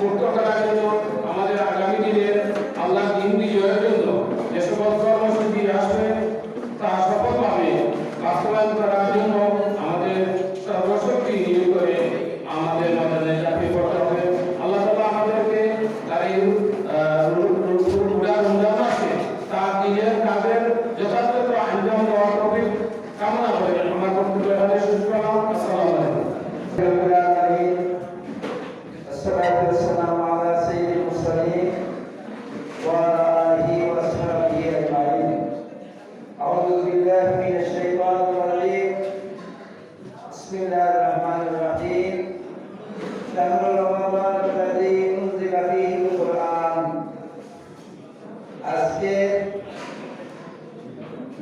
মুক্ত করার জন্য, আমাদের আগামী দিনের আল্লাহ দিন বিজয়ের জন্য যে সকল কর্মসূচি আসবে তা সফলভাবে বাস্তবায়ন করার জন্য আমাদের সর্বশক্তি নিয়োগ করে আমাদের মাঝে চাকরি করতে হবে। আল্লাহ তাআলা আমাদেরকে তার এই রমজান মাসে তার নিজের কাজের যথাযথ আঞ্জাম দেওয়ার তৌফিক কামনা করে আমার বক্তব্য এখানে শেষ করলাম। আসসালামু আলাইকুম। الصلاة والسلام على سيد المرسلين وعلى آله وأصحابه أجمعين. أعوذ بالله من الشيطان الرجيم. بسم الله الرحمن الرحيم. شهر رمضان الذي أنزل فيه القرآن. আজকে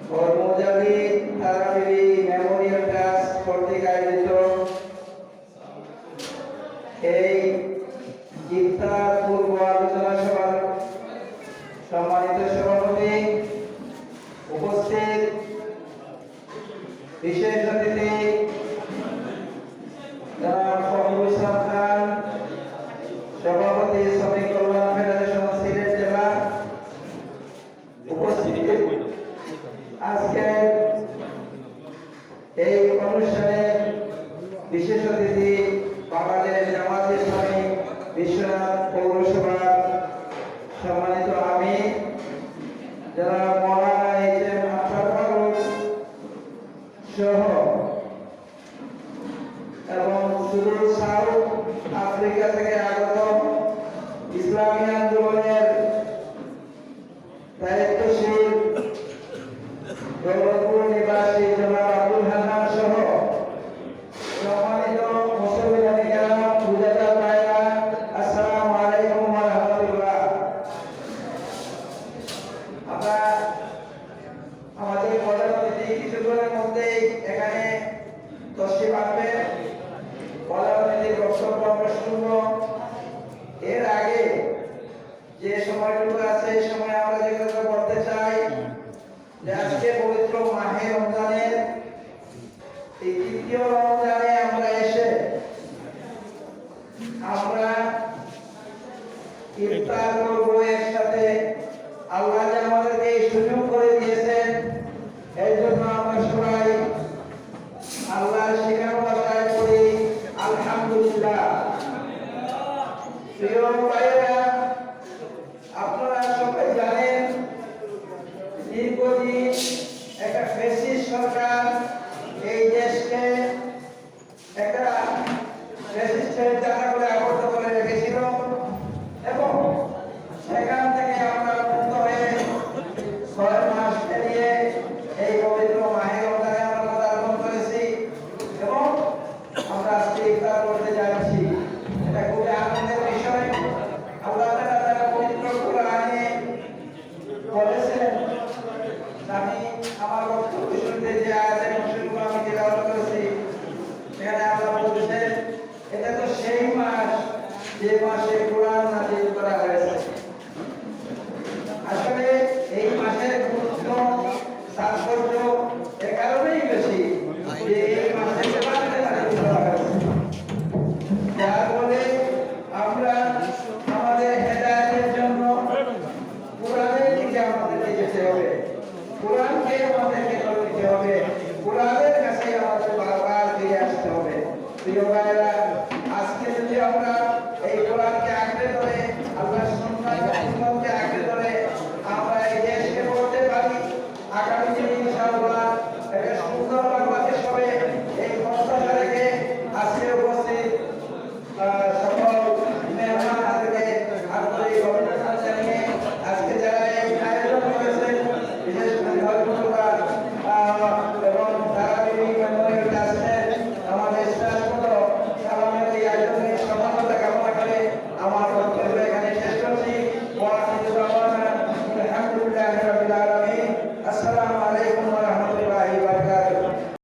কর্মচারী তারাবিরি মেমোরিয়াল ট্রাস্ট কর্তৃক আয়োজিত এই ইফতার পূর্ব আলোচনা সভার সম্মানিত সভাপতি, উপস্থিত বিশেষ অতিথি জনাব ফখরুল ইসলাম খান, সভাপতি শ্রমিক কল্যাণ ফেডারেশন সিলেট জেলা, উপস্থিত আজকে এই অনুষ্ঠানে বিশেষ অতিথি বাংলাদেশ জামায়াতে ইসলামী বিশ্বনাথ পৌরসভার সম্মানিত আমির জনাব মাওলানা এইচ.এম. আফতাব ফারুক সহ এবং সুদূর সাউথ আফ্রিকা থেকে আগত ইসলামী আন্দোলনের দায়িত্বশীল দৌলতপুর নিবাসী জনাব আব্দুল হান্নান সহ সম্মানিত মুসলিম কিরাম, বুঝাদার ভাইরা, আসসালামু আলাইকুম ওয়া রাহমাতুল্লাহ। আমরা আমাদের প্রধান অতিথি কিছুক্ষণের মধ্যেই এখানে তশরিফ আনবেন। প্রধান অতিথির বক্তব্য আমরা শুনব। এর আগে যে সময়টুকু আছে এই সময় আমরা যে কথা বলতে চাই যে আজকে পবিত্র মাহে রমজানের এই তৃতীয় রমজানে আমরা এসে আমরা ইফতার করব একসাথে। আল্লাহ যে আমাদেরকে এই সুযোগ করে দিয়েছেন, এই জন্য আমরা সবাই আল্লাহর শেখানো ভাষায় পড়ি আলহামদুলিল্লাহ। প্রিয় ভাইয়েরা, আপনারা সবাই জানেন দীর্ঘদিন একটা ফ্যাসিস্ট সরকার এই দেশকে একটা ফ্যাসিস্টের জায়গা করে আবদ্ধ করে রেখেছিল এবং সেখান থেকে আমরা মুক্ত হয়ে 6 মাস পেরিয়ে এই পবিত্র মাহে রমজানে আমরা পদার্পণ করেছি এবং আমরা আজকে ইফতার করতে যাচ্ছি। এটা খুবই আনন্দের বিষয়। আল্লাহ তাআলা তার পবিত্র কোরআনে বলেছেন, আমি আমার বক্তব্য শুনতে যে আয়াতের অংশটুকু আমি তেলাওয়াত করেছি, সেখানে আল্লাহ বলছেন এটা তো সেই মাস যে মাসে কোরআন নাযিল করা হয়েছে। আসলে এই মাসের গুরুত্ব তাৎপর্য এ কারণেই বেশি যে এই মাসে কোরআন নাযিল করা হয়েছে, যার ফলে আমরা আমাদের হেদায়েতের জন্য কোরআনের দিকে আমাদেরকে যেতে হবে, কোরআনকে আমাদেরকে করতে হবে, কোরআনের কাছে আমাদের বারবার ফিরে আসতে হবে। প্রিয় ভাইরা, আজকে যদি আমরা এই কোরআনকে আঁকড়ে ধরে আল্লাহর সুন্নাহকে আঁকড়ে ধরে আমরা এই দেশকে বলতে পারি আগামী দিনে ইনশাআল্লাহ একটা